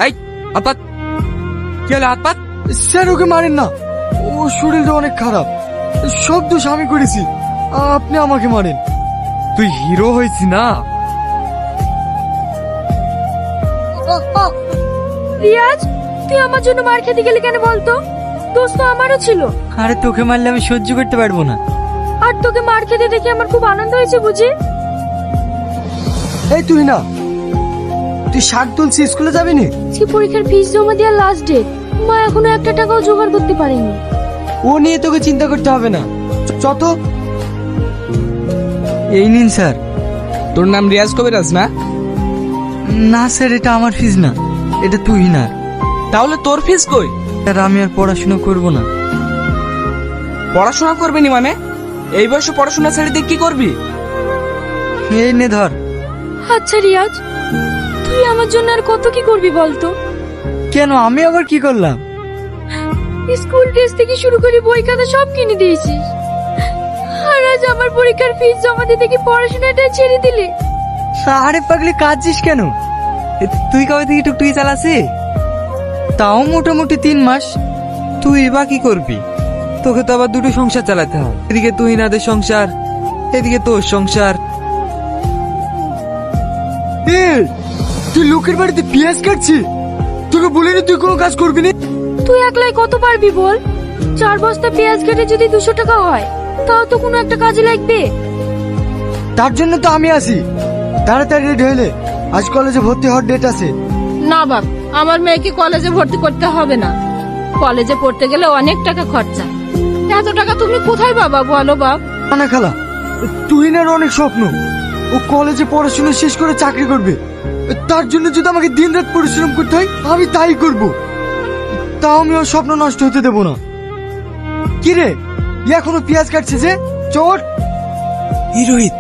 এই আপাত কি হলো আপাত? স্যার ওকে মারেন না, ও শরীরটা অনেক খারাপ, সব দোষ আমি করেছি, আপনি আমাকে মারেন। তুই হিরো হয়েছি না? রিয়াজ, তুই আমার জন্য মার খেতে গেলি কেন বলতো? দোষ তো আমারও ছিল। আরে তোকে মারলে আমি সহ্য করতে পারবো না। আর তোকে মার খেতে দেখে আমার খুব আনন্দ হয়েছে বুঝি। এই তুই না, তুই শাক তুলছি, স্কুলে যাবি নি? আজকে পরীক্ষার ফিস জমা দেওয়ার লাস্ট ডেট, মা এখনো একটা টাকাও জোগাড় করতে পারেনি। ও নিয়ে তোকে চিন্তা করতে হবে না, যত। এই নিন স্যার। তোর নাম রিয়াজ কবিরাজ না? না স্যার, এটা আমার ফিস না, এটা তুই না। তাহলে তোর ফিস কই? স্যার আমি আর পড়াশোনা করব না। পড়াশোনা করবি নি মানে? এই বয়সে পড়াশোনা ছেড়ে দিয়ে কি করবি? এই নে ধর। আচ্ছা রিয়াজ, তুই আমার জন্য আর কত কি করবি বলতো? কেন, আমি আবার কি করলাম? স্কুল ড্রেস থেকে শুরু করে বই খাতা সব কিনে দিয়েছিস, আর আজ আমার পরীক্ষার ফিস জমা দিতে কি পড়াশোনাটা ছেড়ে দিলি? আরে পাগলি, কাঁদছিস কেন? তুই কবে থেকে টুকটুকি চালাচ্ছি? তাও মোটামুটি 3 মাস। তুই বা কি করবি? তোকে তো আবার দুটো সংসার চালাতে হয়, এদিকে তুই নাদের সংসার, এদিকে তোর সংসার। তুই লোকের বাড়িতে পেঁয়াজ কাটছি, তোকে বলিনি তুই কোনো কাজ করবি না? তুই একলাই কত পারবি বল? 4 বস্তা পেঁয়াজ কেটে যদি 200 টাকা হয়, তাও তো কোনো একটা কাজে লাগবে। তার জন্য তো আমি আছি। তাড়াতাড়ি রেডি হইলে, আজ কলেজে ভর্তি হওয়ার ডেট আছে। না বাপ, আমার মেয়েকে কলেজে ভর্তি করতে হবে না। কলেজে পড়তে গেলে অনেক টাকা খরচা। এত টাকা তুমি কোথায় পাবা বলো বাপ? না খালা, তুহিনের অনেক স্বপ্ন, ও কলেজে পড়াশোনা শেষ করে চাকরি করবে। তার জন্য যদি আমাকে দিনরাত পরিশ্রম করতে হয়, আমি তাই করব। তাও আমি ওর স্বপ্ন নষ্ট হতে দেব না। কি রে, এখনো পেঁয়াজ কাটছে যে? চোর রোহিত,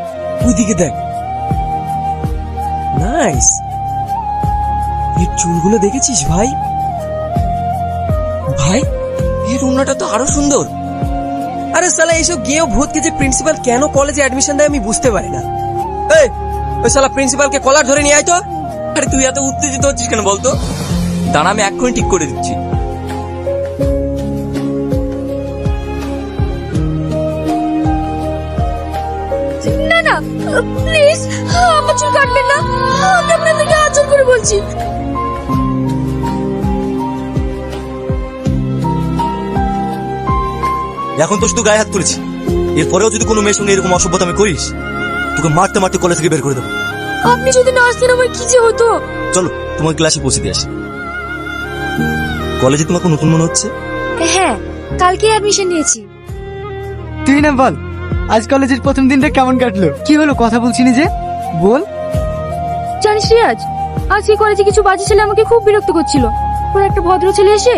ওইদিকে দেখ। নাইস। এর চুলগুলো দেখেছিস ভাই? ভাই, এর ওড়নাটা তো আরো সুন্দর। আরে শালা, এইসব গেও ভূতকে যে প্রিন্সিপাল কেন কলেজে অ্যাডমিশন দেয় আমি বুঝতে পারি না। এই, ওই শালা প্রিন্সিপালকে কলার ধরে নিয়ে আয় তো। আরে তুই এত উত্তেজিত হচ্ছিস কেন বলতো? দাঁড়া, আমি এক্ষুনি ঠিক করে দিচ্ছি। না না, প্লিজ আমার চুল কাটবেন না, আমি আপনাদেরকে হাত জোড় করে বলছি। এখন তো শুধু গায়ে হাত তুলেছি, এরপরেও যদি কোনো মেয়ের সঙ্গে এরকম অসভ্যতা আমি করিস, তোকে মারতে মারতে কলেজ থেকে বের করে দেবো। আপনি যদি না আসতেন আমার কি যে হতো। চলো তোমার ক্লাসে পৌঁছে দিয়ে আসি। কলেজে তোমাকে নতুন মনে হচ্ছে? হ্যাঁ, কালকে অ্যাডমিশন নিয়েছি। তুই না বল, আজ কলেজের প্রথম দিনটা কেমন কাটলো? কি হলো, কথা বলছিনি যে? বল। জানিস রিয়াজ, আজকে কলেজে কিছু বাজে ছেলে আমাকে খুব বিরক্ত করছিল। ওর একটা ভদ্র ছেলে এসে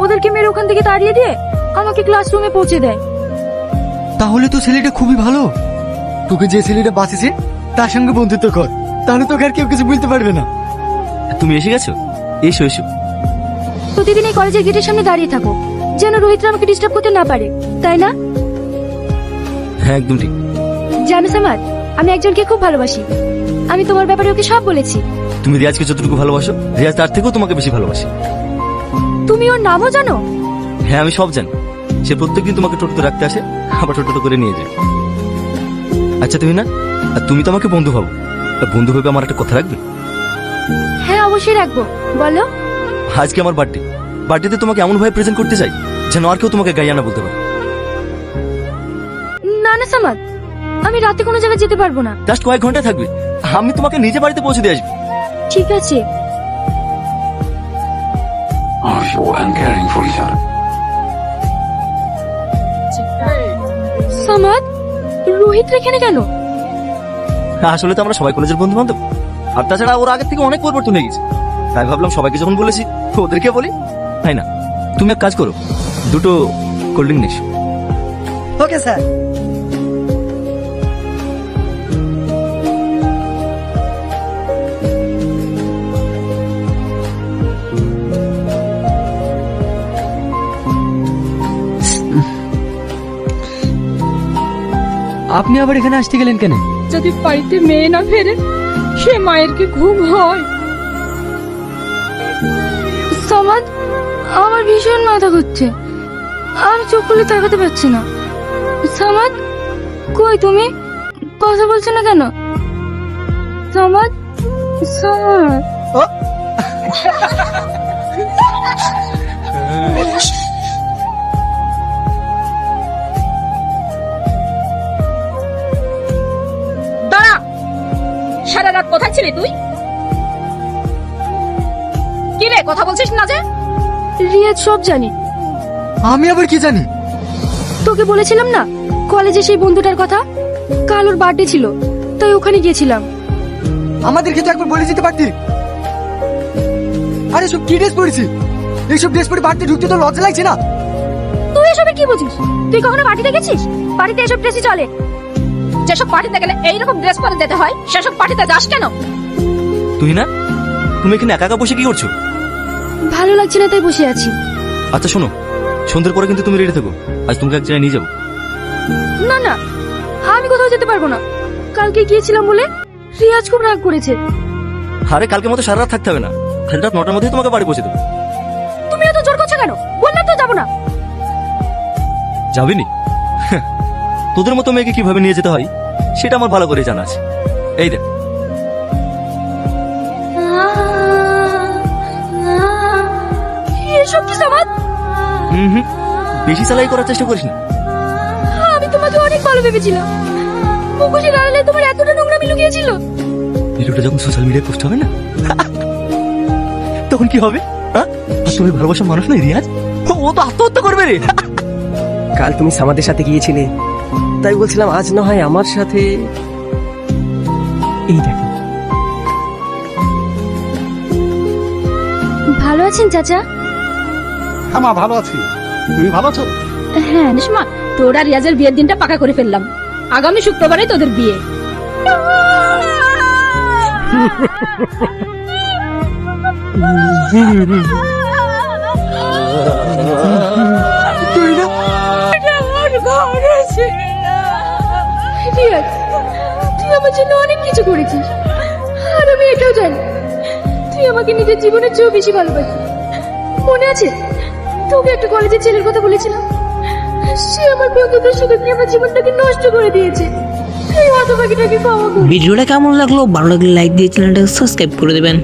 ওদেরকে মেরে ওখান থেকে তাড়িয়ে দিয়ে আমাকে ক্লাসরুমে পৌঁছে দেয়। তাহলে তো ছেলেটা খুবই ভালো। তোকে যে ছেলেটা বাঁচেছে তার সঙ্গে বন্ধুত্ব কর, তাহলে তোকে আর কেউ কিছু বুঝতে পারবে না। তুমি এসে গেছো? এসো এসো। প্রতিদিন এই কলেজের গেটের সামনে দাঁড়িয়ে থাকো, যেন রোহিতরা আমাকে ডিস্টার্ব করতে না পারে, তাই না? হ্যাঁ, একদম ঠিক। জানো সামাদ, আমি একজনকে খুব ভালোবাসি। আমি তোমার ব্যাপারে ওকে সব বলেছি। তুমি রিয়াজকে যতটুকু ভালোবাসো, রিয়াজ তার থেকেও তোমাকে বেশি ভালোবাসে। তুমি ওর নামও জানো? হ্যাঁ, আমি সব জানি। সে প্রত্যেকদিন তোমাকে টোটোতে রাখতে আসে, আবার টোটো করে নিয়ে যায়। আচ্ছা তুমি না, আর তুমি তো আমাকে বন্ধু ভাবো, তা বন্ধু ভেবে আমার একটা কথা রাখবে? হ্যাঁ অবশ্যই রাখবো, বলো। আজকে আমার বার্থডে, বার্থডেতে তোমাকে এমন ভাবে প্রেজেন্ট করতে চাই যেন আর কেউ তোমাকে গাইয়ানা বলতে পারে। না না সামাদ, আমি রাতে কোনো জায়গায় যেতে পারবো না। জাস্ট কয়েক ঘন্টা থাকবে, আমি তোমাকে নিজে বাড়িতে পৌঁছে দিয়ে আসবো। ঠিক আছে। are sure and caring for each other. Samad, Rohit এখানে কেন? আসলে তো আমরা সবাই কলেজের বন্ধু বান্ধব, আর তাছাড়া ওর আগের থেকে অনেক পরিবর্তন হয়ে গেছে। তাই ভাবলাম সবাইকে যখন বলেছি ওদেরকে বলি, তাই না? তুমি এক কাজ করো, দুটো কোল্ড ড্রিঙ্ক নিস। Okay sir. আপনি আবার এখানে আসতে গেলেন কেন? যদি বাড়িতে মেয়ে না ফেরে, সে মায়ের কি ঘুম হয়? সামাদ, আমার ভীষণ মাথা ঘুরছে, আমি চোখ খুলে তাকাতে পারছি না। সামাদ, কই তুমি? কথা বলছো না কেন? সামাদ, সামাদ। দাঁড়া, সারা রাত কোথায় ছিলি তুই? কি রে, কথা বলছিস না যে? রিয়াজ সব জানি। আমি আবার কি জানি? তোকে বলেছিলাম না কলেজে সেই বন্ধুটার কথা, কাল ওর বার্থডে ছিল, তাই ওখানে গিয়েছিলাম। আমাদেরকে তো একবার বলে যেতে পারতি। আরে সব কি ড্রেস পরেছি? এইসব ড্রেস পরে বাড়িতে ঢুকতে তো লজ্জা লাগছে না? তুই এসবে কি বুঝিস? তুই কখনো পার্টিতে গেছিস? বাড়িতে এসব ড্রেসই চলে। যেসব পার্টিতে গেলে এইরকম ড্রেস পরে যেতে হয়, সেসব পার্টিতে যাস কেন? তুই না, তুমি এখানে একা একা বসে কি করছো? ভালো লাগছে না তাই বসে আছি। আচ্ছা শোনো, সন্ধ্যের পরে কিন্তু তুমি রেডি থেকো, আজ তোমাকে এক জায়গায় নিয়ে যাবো। না না, আমি কোথাও যেতে পারবো না। কালকে গিয়েছিলাম বলে রিয়াজ খুব রাগ করেছে। আরে কালকে মতো সারা রাত থাকতে হবে না, কাল রাত 9টার মধ্যেই তোমাকে বাড়ি পৌঁছে দেবো। তুমি এত জোর করছো কেন? বললাম তো যাবো না। যাবিনি? তোদের মতো মেয়েকে কিভাবে নিয়ে যেতে হয় সেটা আমার ভালো করে জানা আছে। এই দেখ, এসব কি সামাদ? হুম, বেশি চালাই করার চেষ্টা করিস না। আমি তোমাকে অনেক ভালো ভেবেছিলাম। মুখোশের আড়ালে তোমার এতটা নোংরামি লুকিয়েছিল। ভিডিওটা যখন সোশ্যাল মিডিয়ায় পোস্ট হবে না, তখন কি হবে? হ্যাঁ, আর তুমি ভালোবাসার মানুষ নয় রিয়াজ, ও তো আত্মহত্যা করবে রে। কাল তুমি সামাদের সাথে গিয়েছিলে, তাই বলছিলাম আজ না হয় আমার সাথে। এই দেখো, ভালো আছেন চাচা? হ্যাঁ মা, ভালো আছি। তুমি ভালো আছো? হ্যাঁ। নিশমা, তোরা রিয়াজের বিয়ের দিনটা পাকা করে ফেললাম। আগামী শুক্রবারে তোদের বিয়ে। তুই না? রিয়াজ, তুই আমার জন্য অনেক কিছু করেছিস, আর আমি এটাও জানি তুই আমাকে নিজের জীবনের চেয়েও বেশি ভালোবাসিস। মনে আছে তোকে একটা কলেজের ছেলের কথা বলেছিলাম? সে আমার বন্ধুদের সুযোগ নিয়ে আমার জীবনটাকে নষ্ট করে দিয়েছে। এই হতভাগীটাকে ক্ষমা কর। ভিডিওটা কেমন লাগলো? ভালো লাগলে লাইক দিয়ে চ্যানেলটাকে সাবস্ক্রাইব করে দেবেন।